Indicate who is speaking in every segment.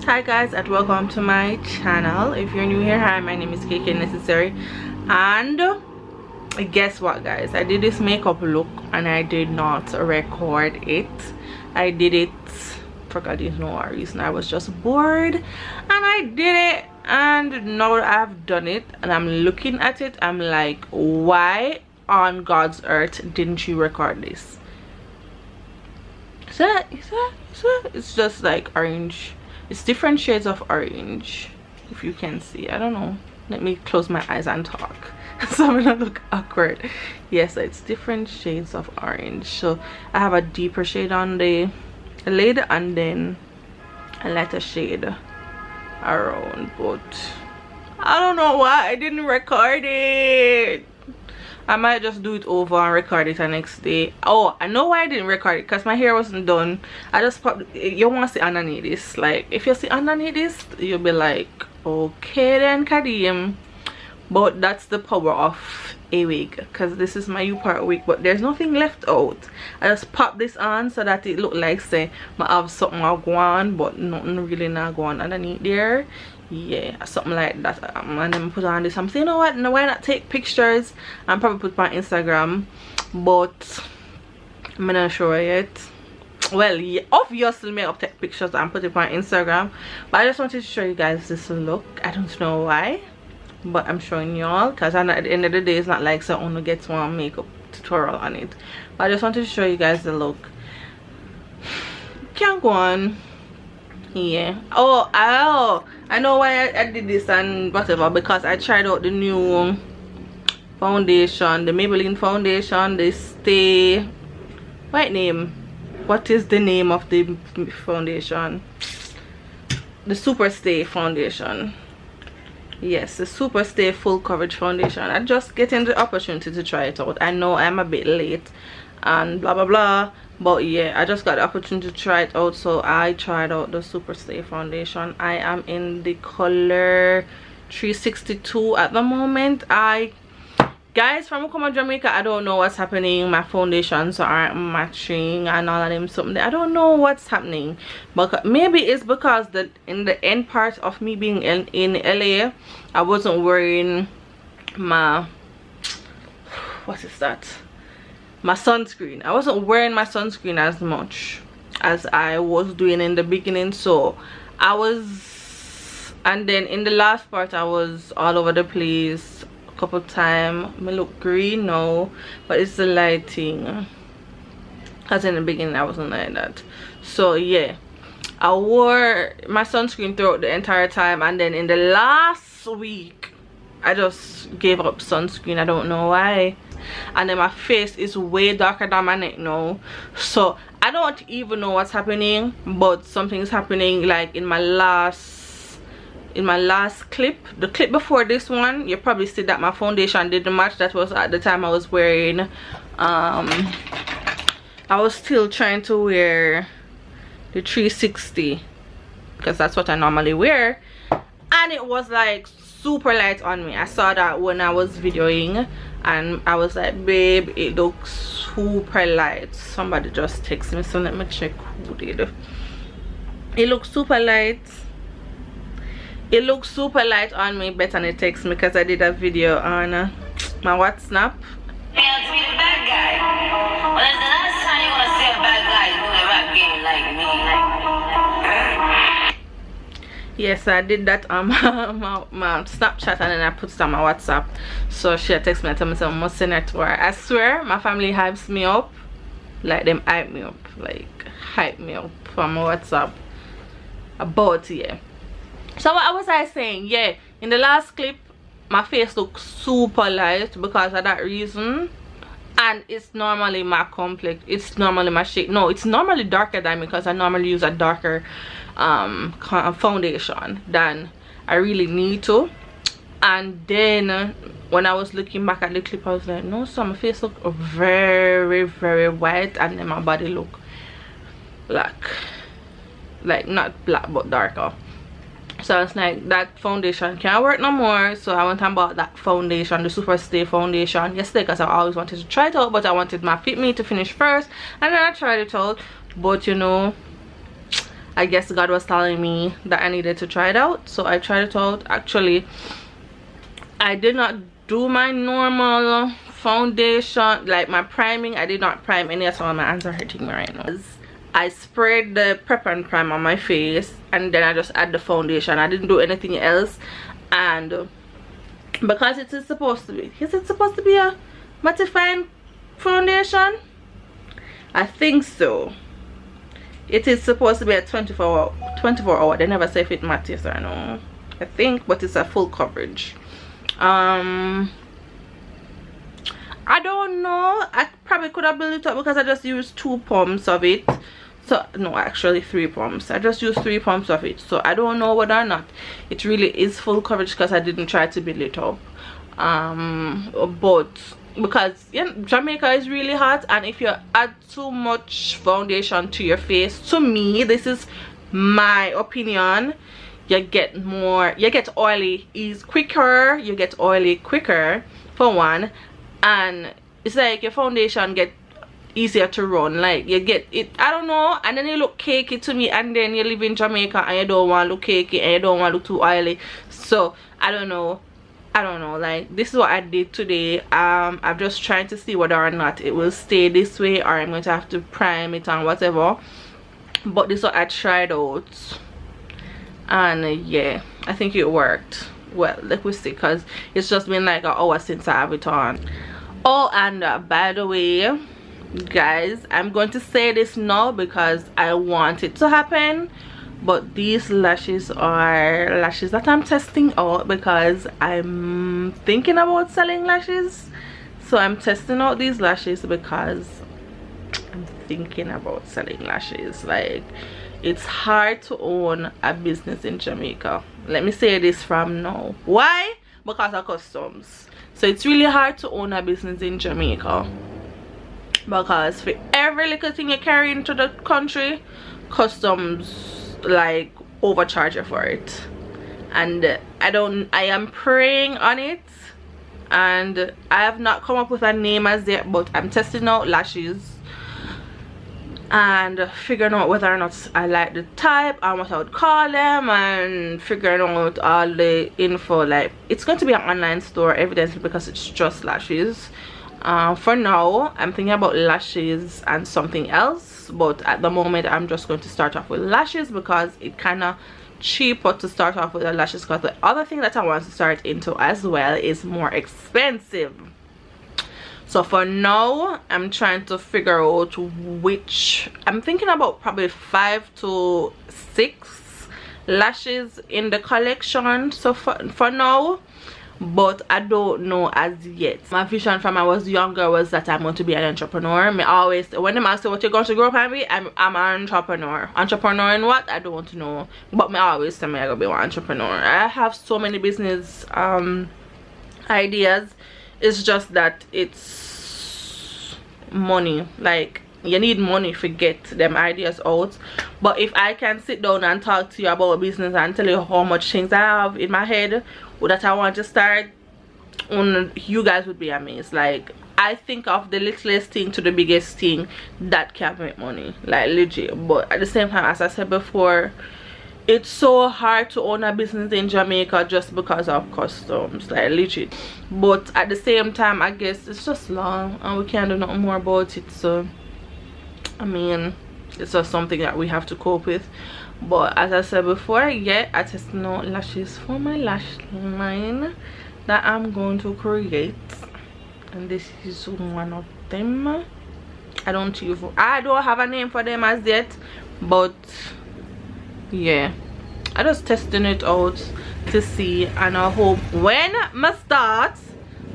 Speaker 1: Hi guys, and welcome to my channel. If you're new here, hi, my name is KK Necessary. And guess what guys, I did this makeup look and I did not record it. I did it for God knows no reason. I was just bored and I did it, and now I've done it and I'm looking at it, I'm like, why on God's earth didn't you record this? It's just like orange. It's different shades of orange, if you can see. I don't know, let me close my eyes and talk so I'm gonna look awkward. Yes, it's different shades of orange. So I have a deeper shade on the lid and then a lighter shade around, but I don't know why I didn't record it. I might just do it over and record it the next day. Oh, I know why I didn't record it, because my hair wasn't done. I just popped. You want to see underneath this. Like, if you see underneath this, you'll be like, okay then, Kadim. But that's the power of a wig, because this is my U-part wig, but there's nothing left out. I just pop this on so that it look like, say, I have something go on, but nothing really not go on underneath there. Yeah, something like that. And then put on this. I'm saying, you know what, no, why not take pictures and probably put my Instagram, but I'm not sure yet. Well, yeah, obviously me up take pictures and put it on Instagram, but I just wanted to show you guys this look. I don't know why, but I'm showing y'all, because at the end of the day, it's not like someone gets one makeup tutorial on it, but I just wanted to show you guys the look. Can't go on. Yeah. Oh, I know why I did this and whatever, because I tried out the new foundation, the Maybelline foundation, the Stay, what name? What is the name of the foundation? The Super Stay foundation. Yes, the Super Stay full coverage foundation. I just getting the opportunity to try it out. I know I'm a bit late and blah blah blah, but yeah, I just got the opportunity to try it out, so I tried out the Super Stay foundation. I am in the color 362 at the moment. Guys, from Jamaica, I don't know what's happening. My foundations aren't matching and all of them something. I don't know what's happening, but maybe it's because in the end part of me being in LA, I wasn't wearing my, what is that, my sunscreen. I wasn't wearing my sunscreen as much as I was doing in the beginning, so I was, and then in the last part I was all over the place a couple times. I look green now, but it's the lighting, because in the beginning I wasn't like that. So yeah, I wore my sunscreen throughout the entire time, and then in the last week I just gave up sunscreen. I don't know why. And then my face is way darker than my neck now, so I don't even know what's happening, but something's happening. Like in my last clip, the clip before this one, you probably see that my foundation didn't match. That was at the time I was wearing I was still trying to wear the 360, because that's what I normally wear, and it was like super light on me. I saw that when I was videoing and I was like, babe, it looks super light. Somebody just texted me, so let me check who did. It looks super light. It looks super light on me. Bethany texted me because I did a video on my WhatsApp.
Speaker 2: Yeah, to be the bad guy. Well, that's the last time you want to see a bad guy doing a rap game like me.
Speaker 1: Yes, I did that on my Snapchat, and then I put it on my WhatsApp. So she texted me and told me I must send it to her. I swear my family hypes me up, like them hype me up, like hype me up from my WhatsApp about, yeah. So what was I saying? Yeah, in the last clip my face looks super light because of that reason, and it's normally my complex, it's normally my shade. No, it's normally darker than me, because I normally use a darker foundation than I really need to. And then when I was looking back at the clip, I was like, no, so my face look very very white, and then my body look black, like not black but darker. So it's like, that foundation can't work no more, so I went and bought that foundation, the Super Stay foundation, yesterday, because I always wanted to try it out, but I wanted my Fit Me to finish first, and then I tried it out. But you know, I guess God was telling me that I needed to try it out, so I tried it out. Actually, I did not do my normal foundation, like my priming. I did not prime any at all. My hands are hurting me right now. I sprayed the prep and prime on my face, and then I just add the foundation. I didn't do anything else. And because it is supposed to be, is it supposed to be a mattifying foundation? I think so. It is supposed to be a 24 hour. They never say if it matters or no, I think, but it's a full coverage. I don't know. I probably could have built it up because I just used 2 pumps of it. So no, actually 3 pumps. I just used 3 pumps of it, so I don't know whether or not it really is full coverage because I didn't try to build it up. But because Jamaica is really hot, and if you add too much foundation to your face, to me, this is my opinion, you get oily quicker. You get oily quicker, for one, and it's like your foundation get easier to run, like you get it, I don't know, and then you look cakey to me, and then you live in Jamaica and you don't want to look cakey and you don't want to look too oily. So I don't know, like this is what I did today. I'm just trying to see whether or not it will stay this way or I'm going to have to prime it and whatever. But this is what I tried out, and yeah, I think it worked well. Let me see, because it's just been like an hour since I have it on. Oh, and by the way, guys, I'm going to say this now because I want it to happen, but these lashes are lashes that I'm testing out because I'm thinking about selling lashes. So I'm testing out these lashes because I'm thinking about selling lashes. Like, it's hard to own a business in Jamaica. Let me say this from now. Why? Because of customs. So it's really hard to own a business in Jamaica, because for every little thing you carry into the country, customs like overcharge you for it. And I am praying on it, and I have not come up with a name as yet, but I'm testing out lashes and figuring out whether or not I like the type and what I would call them, and figuring out all the info. Like, it's going to be an online store, evidently, because it's just lashes. For now, I'm thinking about lashes and something else, but at the moment I'm just going to start off with lashes because it kind of cheaper to start off with the lashes, because the other thing that I want to start into as well is more expensive. So for now, I'm trying to figure out which, I'm thinking about probably 5 to 6 lashes in the collection, so for now, but I don't know as yet. My vision from I was younger was that I'm going to be an entrepreneur. Me always, when them ask what you're going to grow up and be, I'm an entrepreneur. Entrepreneur in what? I don't want to know, but me always say me I'm gonna be an entrepreneur. I have so many business ideas. It's just that it's money. Like, you need money to get them ideas out. But if I can sit down and talk to you about business and tell you how much things I have in my head that I want to start, you guys would be amazed. Like, I think of the littlest thing to the biggest thing that can make money, like legit. But at the same time, as I said before, it's so hard to own a business in Jamaica just because of customs, like legit. But at the same time, I guess it's just long and we can't do nothing more about it. So I mean, it's just something that we have to cope with. But as I said before, yeah, I tested out lashes for my lash line that I'm going to create, and this is one of them. I don't have a name for them as yet, but yeah, I just testing it out to see, and I hope when I start,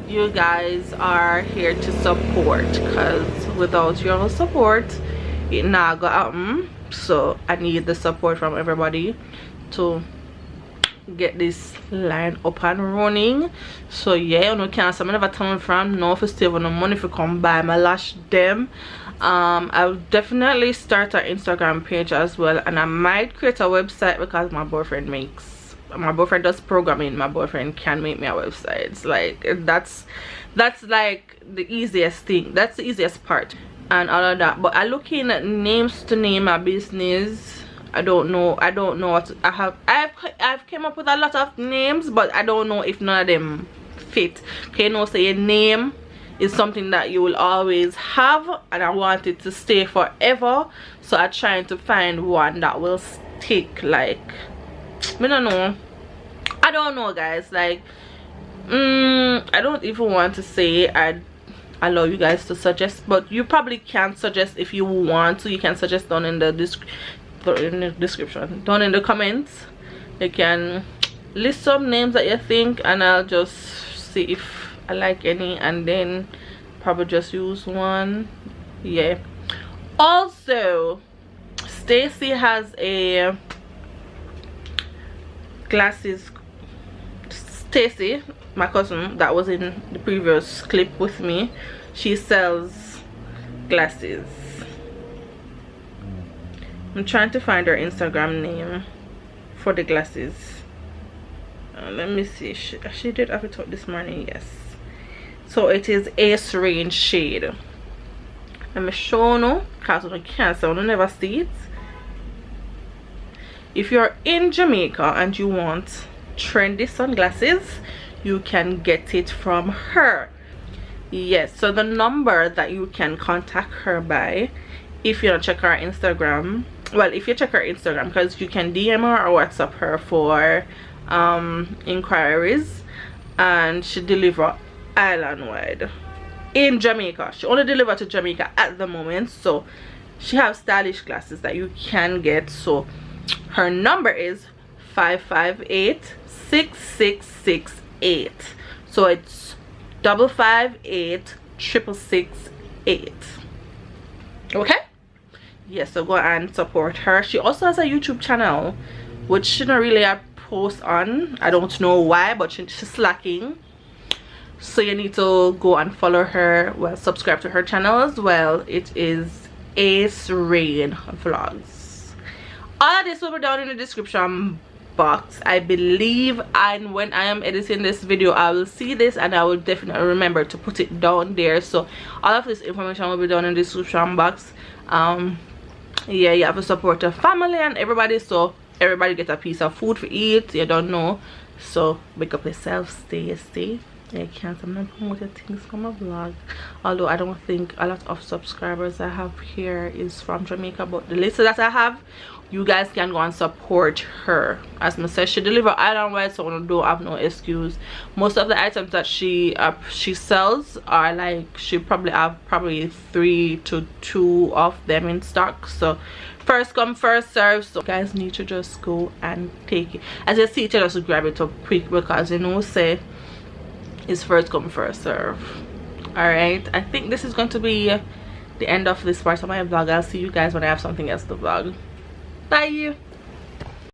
Speaker 1: you guys are here to support, because without your support it not gonna happen. So I need the support from everybody to get this line up and running. So yeah, no cancel. I never tell me from no for still no money for come buy my lash them. I'll definitely start an Instagram page as well, and I might create a website because my boyfriend does programming. My boyfriend can make me a website. It's like that's like the easiest thing. That's the easiest part and all of that. But I'm looking at names to name my business. I don't know what I've came up with a lot of names, but I don't know if none of them fit. Okay, no, say your name is something that you will always have, and I want it to stay forever, so I'm trying to find one that will stick. Like, I don't know guys, like I don't even want to say I'd allow you guys to suggest, but you probably can suggest if you want to. You can suggest down in the description, down in the comments. You can list some names that you think, and I'll just see if I like any, and then probably just use one. Yeah. Also, Stacy has a glasses. Stacy, my cousin that was in the previous clip with me, she sells glasses. I'm trying to find her Instagram name for the glasses. Let me see. She did have it up this morning. Yes, so it is Ace Raine shade. Let me show you because I can't, so I never see it. If you're in Jamaica and you want trendy sunglasses, you can get it from her. Yes, so the number that you can contact her by, if you don't check her Instagram, well, if you check her Instagram, because you can DM her or WhatsApp her for inquiries, and she deliver island wide in Jamaica. She only deliver to Jamaica at the moment, so she has stylish glasses that you can get. So her number is 558-6668. so it's 558-668. okay, yes, so go and support her. She also has a YouTube channel which she don't really post on. I don't know why, but she's slacking, so you need to go and follow her. Well, subscribe to her channel as well. It is Ace Raine Vlogs. All of this will be down in the description box, I believe, and when I am editing this video I will see this and I will definitely remember to put it down there. So all of this information will be down in the description box. Yeah, you have to support your family and everybody, so everybody get a piece of food to eat. You don't know, so wake up yourself, stay. I can't, I'm not promoting things from a vlog, although I don't think a lot of subscribers I have here is from Jamaica, but the list that I have, you guys can go and support her. As I said, she deliver island wide, so I don't have no excuse. Most of the items that she sells are like, she probably have 3 to 2 of them in stock, so first come first serve. So guys need to just go and take it. As you see, just grab it up quick, because you know, say it's first come first serve. All right, I think this is going to be the end of this part of my vlog. I'll see you guys when I have something else to vlog. Bye.